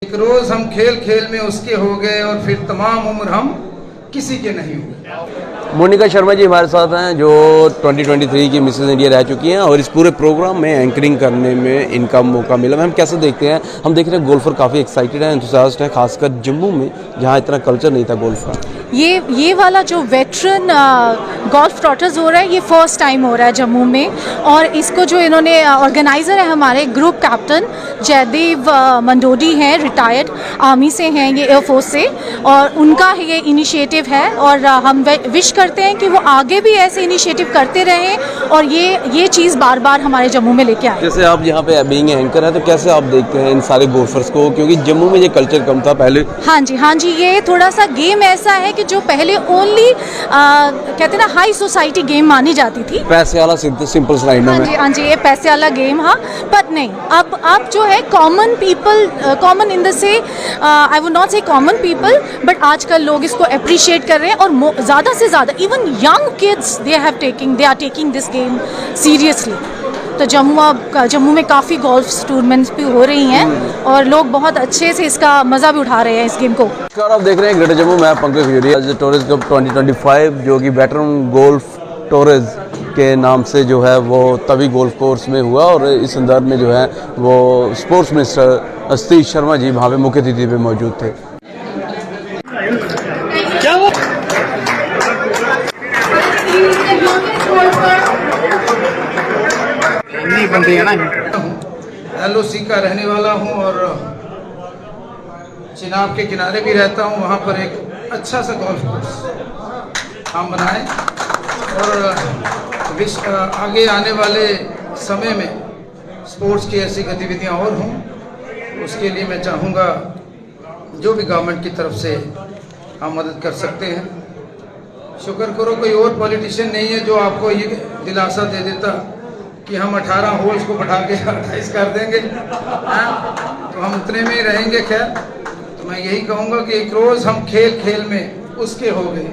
एक रोज हम खेल खेल में उसके हो गए और फिर तमाम उम्र हम किसी के नहीं हुए। मोनिका शर्मा जी हमारे साथ हैं जो 2023 की मिसेस इंडिया रह चुकी हैं और इस पूरे प्रोग्राम में एंकरिंग करने में इनका मौका मिला। हम कैसे देखते हैं, हम देख रहे हैं गोल्फर काफ़ी एक्साइटेड हैं, एंथुसियास्ट हैं, खासकर जम्मू में जहां इतना कल्चर नहीं था गोल्फ का। ये वाला जो वेटरन गोल्फ टॉटर्स हो रहा है ये फर्स्ट टाइम हो रहा है जम्मू में, और इसको जो इन्होंने ऑर्गेनाइज़र है हमारे ग्रुप कैप्टन जयदेव मंडोडी हैं, रिटायर्ड आर्मी से हैं, ये एयरफोर्स से, और उनका ये इनिशिएटिव है और हम विश करते हैं कि वो आगे भी ऐसे इनिशिएटिव करते रहें और ये चीज़ बार बार हमारे जम्मू में लेके आए। जैसे आप यहाँ पे बीइंग एंकर हैं तो कैसे आप देखते हैं इन सारे गोल्फर्स को, क्योंकि जम्मू में ये कल्चर कम था पहले। हाँ जी, ये थोड़ा सा गेम ऐसा है कि जो पहले ओनली कहते हैं ना हाई सोसाइटी गेम मानी जाती थी, पैसे वाला सिंपल स्लाइड में। हाँ जी, ये पैसे वाला गेम, हाँ, पर नहीं, अब जो है common people, common in the से आई वुड नॉट से कॉमन पीपल, बट आजकल लोग इसको अप्रिशिएट कर रहे हैं और ज़्यादा से ज़्यादा even young kids they are taking this game seriously. तो जम्मू में काफ़ी गोल्फ टूर्नामेंट्स भी हो रही हैं और लोग बहुत अच्छे से इसका मज़ा भी उठा रहे हैं इस गेम को। नमस्कार, आप देख रहे हैं ग्रेटर जम्मू, मैं पंकज खजूरिया। आज टूरिस्ट कप 2025 जो कि वेटरन गोल्फ टूर्स के नाम से जो है वो तभी गोल्फ कोर्स में हुआ, और इस संदर्भ में जो है वो स्पोर्ट्स मिनिस्टर सतीश शर्मा जी वहाँ पे मुख्य अतिथि पे मौजूद थे। बंदे है ना, LOC का रहने वाला हूँ और चिनाब के किनारे भी रहता हूँ। वहाँ पर एक अच्छा सा गोल्फ कोर्स हम बनाएं और आगे आने वाले समय में स्पोर्ट्स की ऐसी गतिविधियाँ और हों। उसके लिए मैं चाहूँगा जो भी गवर्नमेंट की तरफ से हम मदद कर सकते हैं। शुक्र करो कोई और पॉलिटिशियन नहीं है जो आपको ये दिलासा दे देता कि हम 18 होल्स को बढ़ा के 28 कर देंगे, तो हम उतने में ही रहेंगे। खैर, तो मैं यही कहूँगा कि एक रोज़ हम खेल खेल में उसके हो गए,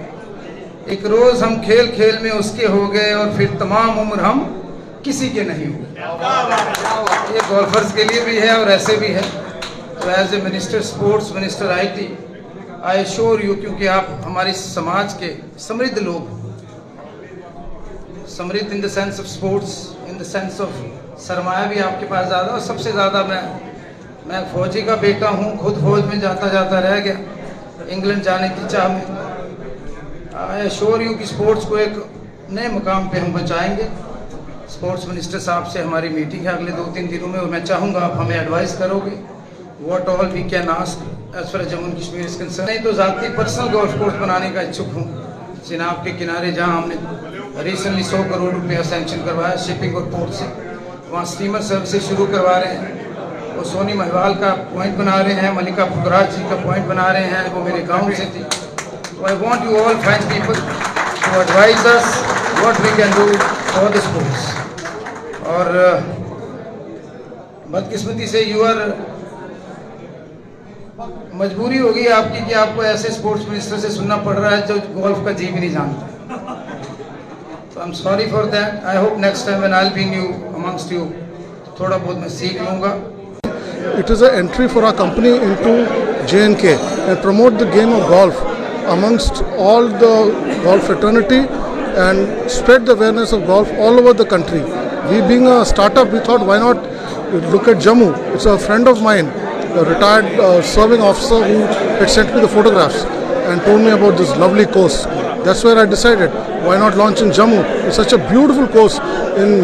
एक रोज़ हम खेल खेल में उसके हो गए और फिर तमाम उम्र हम किसी के नहीं हुए। ये गोल्फर्स के लिए भी है और ऐसे भी है। तो as a minister sports, minister IT, I assure you, क्योंकि आप हमारे समाज के समृद्ध लोग, समृद्ध in the sense of sports, in the sense of सरमाया भी आपके पास ज़्यादा, और सबसे ज़्यादा मैं फौजी का बेटा हूँ, खुद फौज में जाता जाता रह गया, इंग्लैंड जाने की चाह में। आई एश्योर यू कि स्पोर्ट्स को एक नए मुकाम पे हम पहुँचाएंगे। स्पोर्ट्स मिनिस्टर साहब से हमारी मीटिंग है अगले 2-3 दिनों में, और मैं चाहूँगा आप हमें एडवाइस करोगे what all we can ask as far as Jammu and Kashmir is concern. नहीं तो ज़ाती पर्सनल गोल्फ कोर्स बनाने का इच्छुक हूँ चिनाब के किनारे, जहाँ हमने रिसेंटली 100 करोड़ रुपया सैंक्शन करवाया शिपिंग और पोर्ट से। वहाँ स्टीमर सर्विसेज शुरू करवा रहे हैं, वो सोनी महवाल का पॉइंट बना रहे हैं, मलिका पुखराज जी का पॉइंट बना रहे हैं, वो मेरे गाँव से थी। तो I want you all fine people to advise us what we can do for the sports. और बदकिस्मती से मजबूरी होगी आपकी कि आपको ऐसे स्पोर्ट्स मिनिस्टर से सुनना पड़ रहा है जो गोल्फ का जी भी नहीं जानता। So I'm sorry for that. I hope next time when I'll be amongst you, थोड़ा बहुत मैं सीख लूँगा। It is an entry for our company into J&K and promote the game of golf amongst all the golf fraternity and spread the awareness of golf all over the country. We being a startup, we thought why not look at Jammu. It's a friend of mine, a retired serving officer, who had sent me the photographs and told me about this lovely course. That's where I decided, why not launch in Jammu? It's such a beautiful course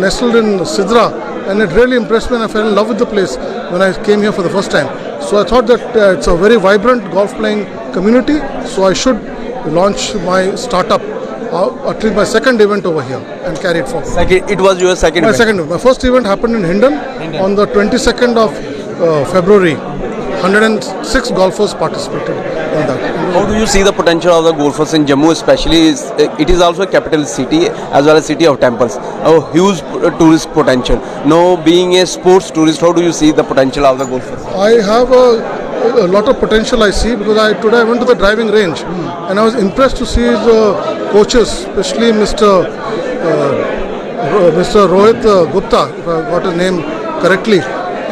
nestled in Sidra, and it really impressed me and I fell in love with the place when I came here for the first time. So I thought that it's a very vibrant golf playing community, so I should launch my startup, at least my second event over here, and carry it forward. It was your second event? My second event. My first event happened in Hindon on the 22nd of February. 106 golfers participated in that. How do you see the potential of the golfers in Jammu, especially? It is also a capital city as well as city of temples. A huge tourist potential. Now, being a sports tourist, how do you see the potential of the golfers? I have a lot of potential I see, because today I went to the driving range and I was impressed to see the coaches, especially Mr. Rohit Gupta, if I got his name correctly.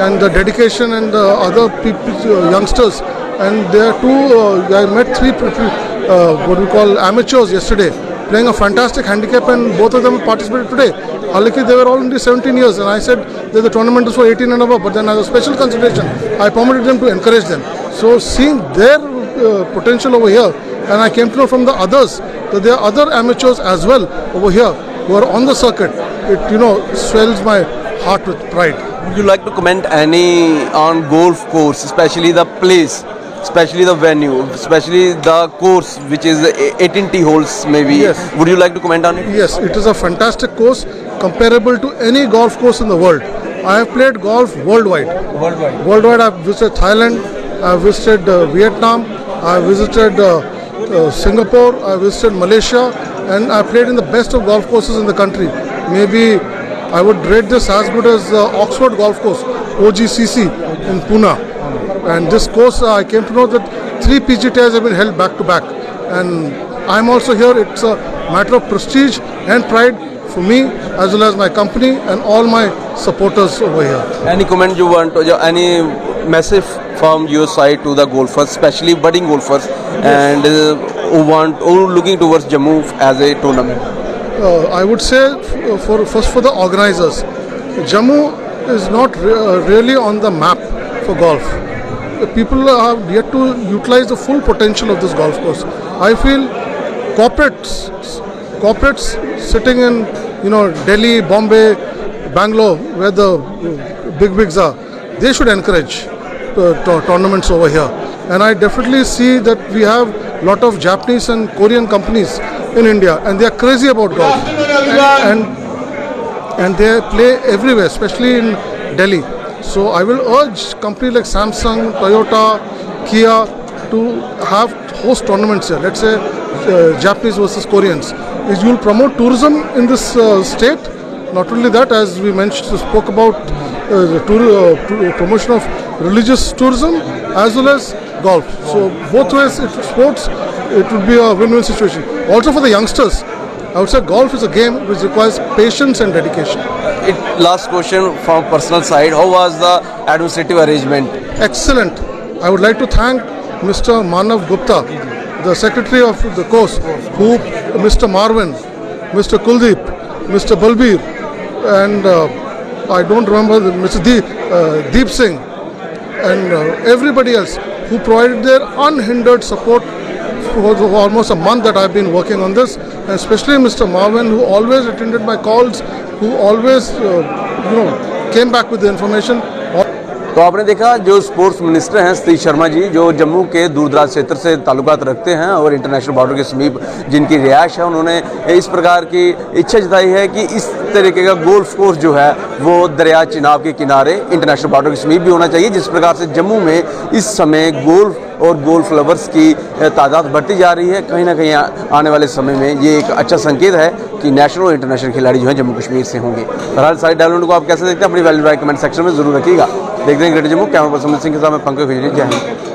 and the dedication and the other people, youngsters. And there are I met three what we call amateurs yesterday, playing a fantastic handicap, and both of them participated today. Halaki, they were all only 17 years, and I said that the tournament is for 18 and above, but then as a special consideration, I permitted them to encourage them. So seeing their potential over here, and I came to know from the others that there are other amateurs as well over here who are on the circuit. It swells my heart with pride. Would you like to comment any on golf course, especially the place, especially the venue, especially the course, which is 18 holes maybe? Yes. Would you like to comment on it? Yes, it is a fantastic course, comparable to any golf course in the world. I have played golf worldwide. Worldwide, I have visited Thailand, I have visited Vietnam, I have visited Singapore, I have visited Malaysia, and I have played in the best of golf courses in the country. Maybe I would rate this as good as Oxford Golf Course, OGCC in Pune. And this course, I came to know that 3 PGTs have been held back to back. And I'm also here. It's a matter of prestige and pride for me, as well as my company and all my supporters over here. Any comment you want, any message from your side to the golfers, especially budding golfers, and who looking towards Jammu as a tournament? I would say first for the organizers, Jammu is not really on the map for golf. People have yet to utilize the full potential of this golf course. I feel corporates sitting in Delhi, Bombay, Bangalore, where the big wigs are, they should encourage tournaments over here. And I definitely see that we have a lot of Japanese and Korean companies in India, and they are crazy about golf. And they play everywhere, especially in Delhi. So I will urge companies like Samsung, Toyota, Kia to host tournaments here. Let's say Japanese versus Koreans. You will promote tourism in this state. Not only that, as we spoke about the promotion of religious tourism as well as golf. So both ways, it would be a win-win situation. Also for the youngsters, I would say golf is a game which requires patience and dedication. Last question from personal side, how was the administrative arrangement? Excellent. I would like to thank Mr. Manav Gupta, the secretary of the course, Mr. Marvin, Mr. Kuldeep, Mr. Balbir, and I don't remember Mr. Deep Singh, and everybody else who provided their unhindered support for almost a month that I've been working on this, and especially Mr. Marvin, who always attended my calls, who always came back with the information. तो आपने देखा जो sports minister हैं सतीश शर्मा जी, जो जम्मू के दूरदराज क्षेत्र से ताल्लुकात रखते हैं और इंटरनेशनल बॉर्डर के समीप जिनकी रिहाइश है, उन्होंने इस प्रकार की इच्छा जताई है कि इस तरीके का गोल्फ कोर्स जो है वो दरिया चिनाब के किनारे इंटरनेशनल बॉर्डर के समीप भी होना चाहिए। जिस प्रकार से जम्मू में इस समय गोल्फ और गोल्फ लवर्स की तादाद बढ़ती जा रही है, कहीं ना कहीं आने वाले समय में ये एक अच्छा संकेत है कि नेशनल और इंटरनेशनल खिलाड़ी जो हैं जम्मू कश्मीर से होंगे। बहरहाल साइड डायलॉग को आप कैसे देखते हैं, अपनी वैल्यू राय कमेंट सेक्शन में जरूर रखिएगा। देखते हैं greater Jammu. Camera person Singh के साथ मैं पंकज खजूरिया, जय हिंद।